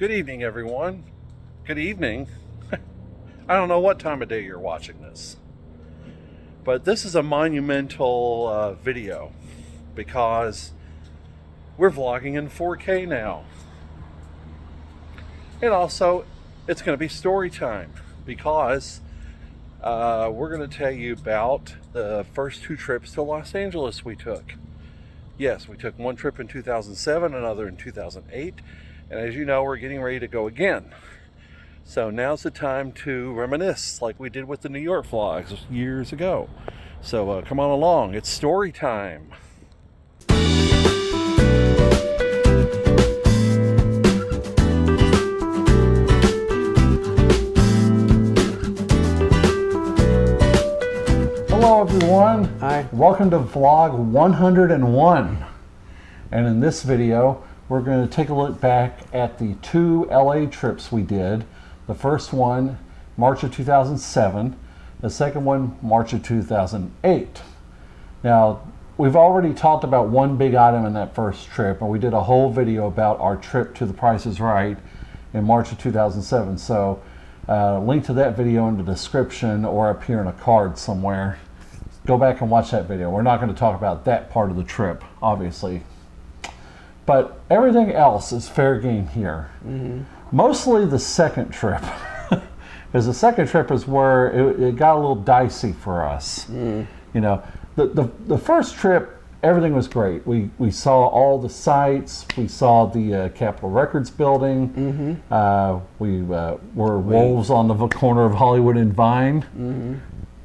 Good evening, everyone. Good evening. I don't know what time of day you're watching this, but this is a monumental video because we're vlogging in 4K now. And also, it's going to be story time because we're going to tell you about the first two trips to Los Angeles we took. Yes, we took one trip in 2007, another in 2008. And as you know, we're getting ready to go again. So now's the time to reminisce like we did with the New York vlogs years ago. So come on along, it's story time. Hello everyone. Hi. Welcome to vlog 101. And in this video, we're going to take a look back at the two LA trips we did. The first one, March of 2007. The second one, March of 2008. Now, we've already talked about one big item in that first trip, and we did a whole video about our trip to The Price is Right in March of 2007. So, link to that video in the description or up here in a card somewhere. Go back and watch that video. We're not going to talk about that part of the trip, obviously. But everything else is fair game here. Mm-hmm. Mostly the second trip. Because the second trip is where it got a little dicey for us. Mm. You know, the first trip, everything was great. We saw all the sights. We saw the Capitol Records building. Mm-hmm. We were wolves on the corner of Hollywood and Vine, mm-hmm.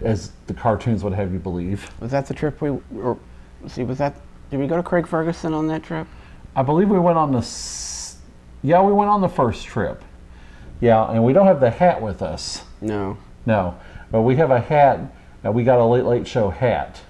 as the cartoons would have you believe. Was that the trip did we go to Craig Ferguson on that trip? I believe we went on we went on the first trip. Yeah, and we don't have the hat with us. No. No, but we have a hat. We got a Late Late Show hat.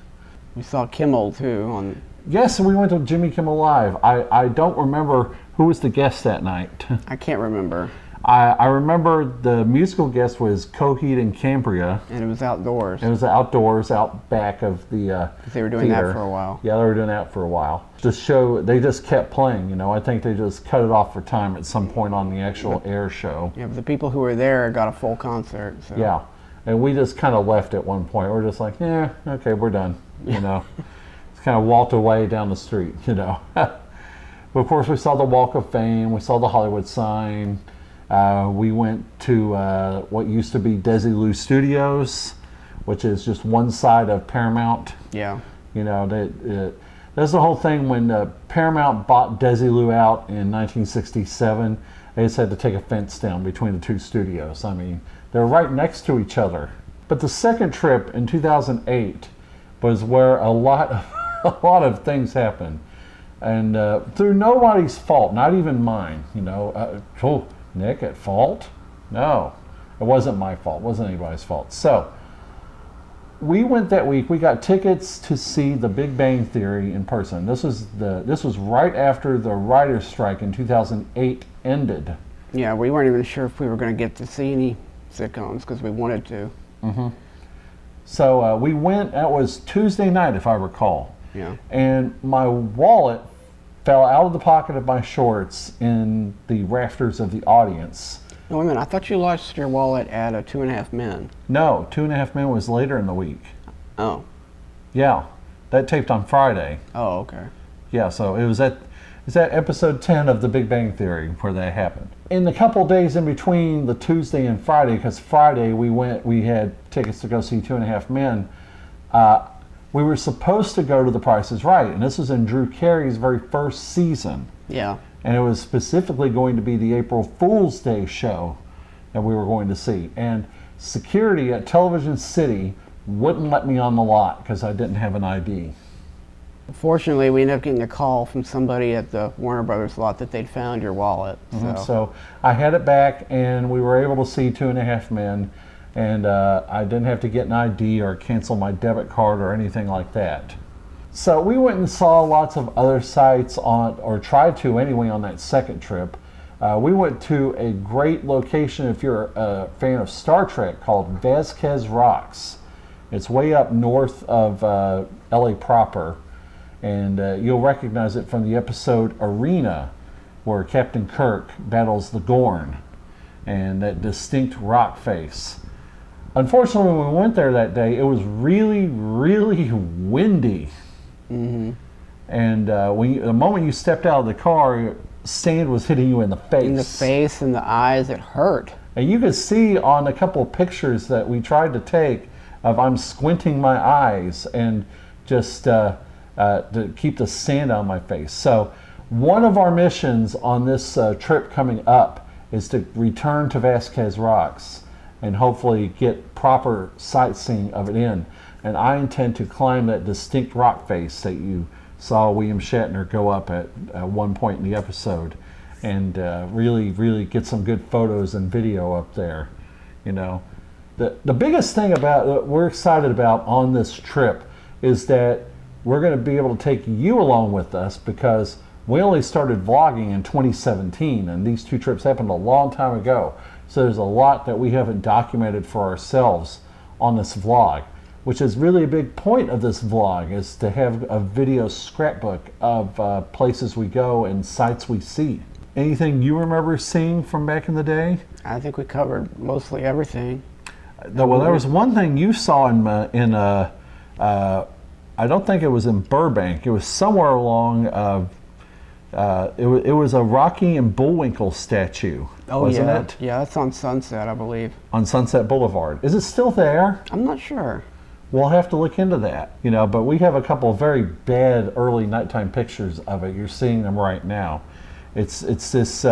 We saw Kimmel too. Yes, and we went to Jimmy Kimmel Live. I don't remember who was the guest that night. I can't remember. I remember the musical guest was Coheed and Cambria. And it was outdoors. It was outdoors, out back of the they were doing theater. that for a while. Yeah, they were doing that for a while. The show, they just kept playing, you know. I think they just cut it off for time at some point on the actual air show. Yeah, but the people who were there got a full concert. So. Yeah, and we just kind of left at one point. We're just like, yeah, okay, we're done, you know. Just kind of walked away down the street, you know. But of course, we saw the Walk of Fame. We saw the Hollywood sign. We went to what used to be Desilu Studios, which is just one side of Paramount. Yeah. You know, that's the whole thing when Paramount bought Desilu out in 1967. They just had to take a fence down between the two studios. I mean, they're right next to each other. But the second trip in 2008 was where a lot of things happened. And through nobody's fault, not even mine, you know. Nick at fault? No, it wasn't my fault. It wasn't anybody's fault. So we went that week. We got tickets to see The Big Bang Theory in person. This was right after the writers' strike in 2008 ended. Yeah, we weren't even sure if we were going to get to see any sitcoms because we wanted to. Mm-hmm. So we went. That was Tuesday night, if I recall. Yeah. And my wallet fell out of the pocket of my shorts in the rafters of the audience. No, wait a minute. I thought you lost your wallet at a 2.5 Men. No, 2.5 Men was later in the week. Oh. Yeah, that taped on Friday. Oh, okay. Yeah, so it was at episode 10 of The Big Bang Theory where that happened. In the couple days in between the Tuesday and Friday, because Friday we had tickets to go see 2.5 Men. We were supposed to go to The Price is Right, and this was in Drew Carey's very first season. Yeah. And it was specifically going to be the April Fool's Day show that we were going to see. And security at Television City wouldn't let me on the lot because I didn't have an ID. Fortunately, we ended up getting a call from somebody at the Warner Brothers lot that they'd found your wallet. Mm-hmm. So I had it back, and we were able to see 2.5 Men. And I didn't have to get an ID or cancel my debit card or anything like that. So we went and saw lots of other sites or tried to anyway, on that second trip. We went to a great location, if you're a fan of Star Trek, called Vasquez Rocks. It's way up north of LA proper, and you'll recognize it from the episode Arena. where Captain Kirk battles the Gorn and that distinct rock face. Unfortunately, when we went there that day, it was really, really windy. Mm-hmm. And the moment you stepped out of the car, sand was hitting you in the face. In the face and the eyes, it hurt. And you could see on a couple of pictures that we tried to take of I'm squinting my eyes and just to keep the sand out of my face. So one of our missions on this trip coming up is to return to Vasquez Rocks and hopefully get proper sightseeing of it in. And I intend to climb that distinct rock face that you saw William Shatner go up at one point in the episode, and really, really get some good photos and video up there. You know, the biggest thing about we're excited about on this trip is that we're going to be able to take you along with us, because we only started vlogging in 2017, and these two trips happened a long time ago. So there's a lot that we haven't documented for ourselves on this vlog, which is really a big point of this vlog, is to have a video scrapbook of places we go and sites we see. Anything you remember seeing from back in the day? I think we covered mostly everything. Well, there was one thing you saw in I don't think it was in Burbank. It was somewhere along. It was a Rocky and Bullwinkle statue, wasn't it? Yeah, that's on Sunset, I believe. On Sunset Boulevard. Is it still there? I'm not sure. We'll have to look into that, you know, but we have a couple of very bad early nighttime pictures of it. You're seeing them right now. It's this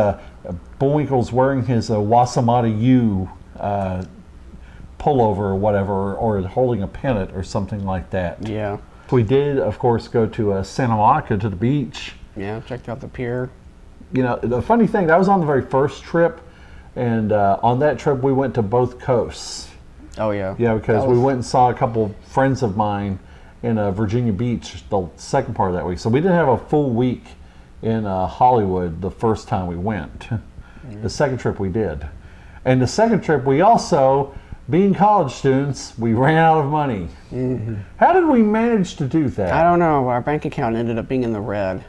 Bullwinkle's wearing his Wasamata U pullover or whatever, or holding a pennant or something like that. Yeah. We did, of course, go to Santa Monica, to the beach. Yeah, checked out the pier. You know, the funny thing, that was on the very first trip, and on that trip we went to both coasts. Oh, yeah. Yeah, because we went and saw a couple friends of mine in Virginia Beach the second part of that week. So we didn't have a full week in Hollywood the first time we went. Mm-hmm. The second trip we did. And the second trip we also, being college students, we ran out of money. Mm-hmm. How did we manage to do that? I don't know. Our bank account ended up being in the red.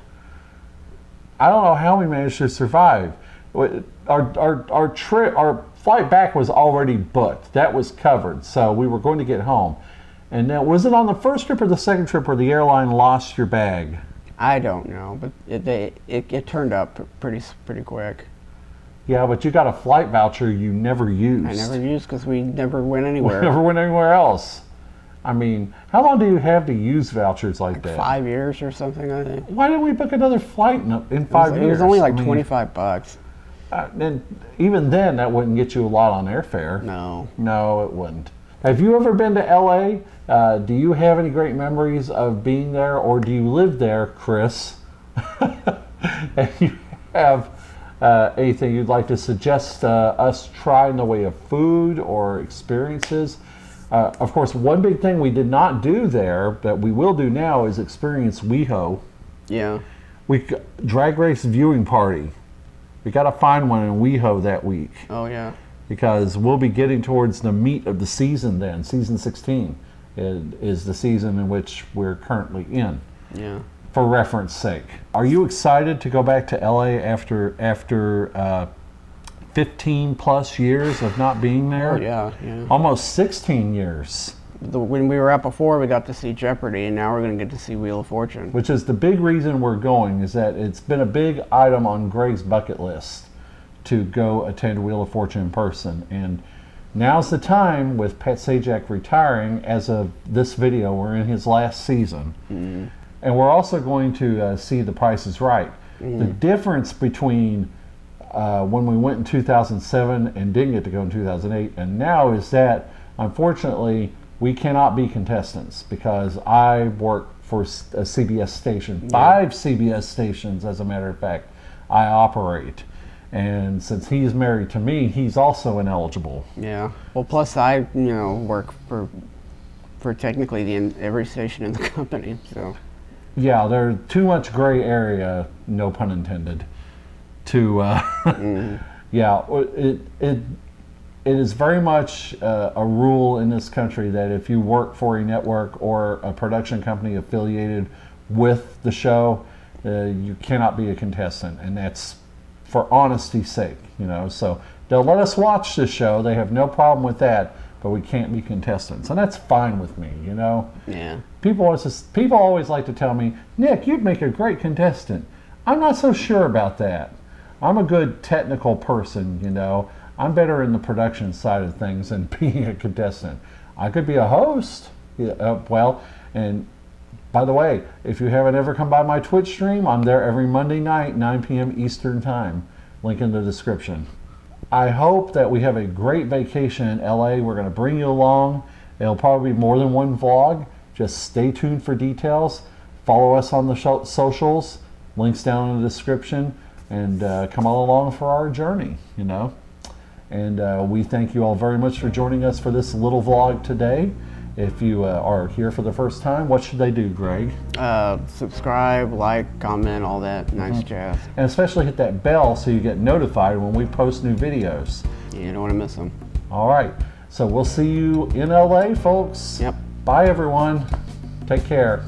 I don't know how we managed to survive. Our trip, our flight back was already booked. That was covered, so we were going to get home. And now, was it on the first trip or the second trip where the airline lost your bag? I don't know, but it turned up pretty quick. Yeah, but you got a flight voucher you never used. I never used because we never went anywhere. We never went anywhere else. I mean, how long do you have to use vouchers like that? 5 years or something, I think. Why didn't we book another flight in 5 years? It was only like $25. And even then, that wouldn't get you a lot on airfare. No. No, it wouldn't. Have you ever been to LA? Do you have any great memories of being there, or do you live there, Chris? And you have anything you'd like to suggest us try in the way of food or experiences? Of course, one big thing we did not do there that we will do now is experience WeHo. Yeah. Drag race viewing party. We got to find one in WeHo that week. Oh, yeah. Because we'll be getting towards the meat of the season then. Season 16 is the season in which we're currently in. Yeah. For reference sake. Are you excited to go back to LA after 15 plus years of not being there? Oh, yeah. Almost 16 years. When we were out before, we got to see Jeopardy, and now we're going to get to see Wheel of Fortune. Which is the big reason we're going, is that it's been a big item on Greg's bucket list to go attend Wheel of Fortune in person. And now's the time, with Pat Sajak retiring. As of this video, we're in his last season. Mm-hmm. And we're also going to see The Price is Right. Mm-hmm. The difference between when we went in 2007 and didn't get to go in 2008 and now is that, unfortunately, we cannot be contestants because I work for a CBS station. Yeah. 5 CBS stations, as a matter of fact, I operate. And since he's married to me, he's also ineligible. Yeah. Well, plus I, work for technically every station in the company. So. Yeah, there's too much gray area, no pun intended, to. Yeah, it is very much a rule in this country that if you work for a network or a production company affiliated with the show, you cannot be a contestant, and that's for honesty's sake, you know. So they'll let us watch the show. They have no problem with that, but we can't be contestants, and that's fine with me, you know. Yeah. People always like to tell me, Nick, you'd make a great contestant. I'm not so sure about that. I'm a good technical person, you know. I'm better in the production side of things than being a contestant. I could be a host. Yeah, well, and by the way, if you haven't ever come by my Twitch stream, I'm there every Monday night, 9 p.m. Eastern Time. Link in the description. I hope that we have a great vacation in LA. We're going to bring you along. It'll probably be more than one vlog. Just stay tuned for details. Follow us on the socials. Links down in the description. And come all along for our journey, you know. And we thank you all very much for joining us for this little vlog today. If you are here for the first time, what should they do, Greg? Subscribe, like, comment, all that nice jazz. And especially hit that bell so you get notified when we post new videos. You don't want to miss them. All right. So we'll see you in LA, folks. Yep. Bye, everyone. Take care.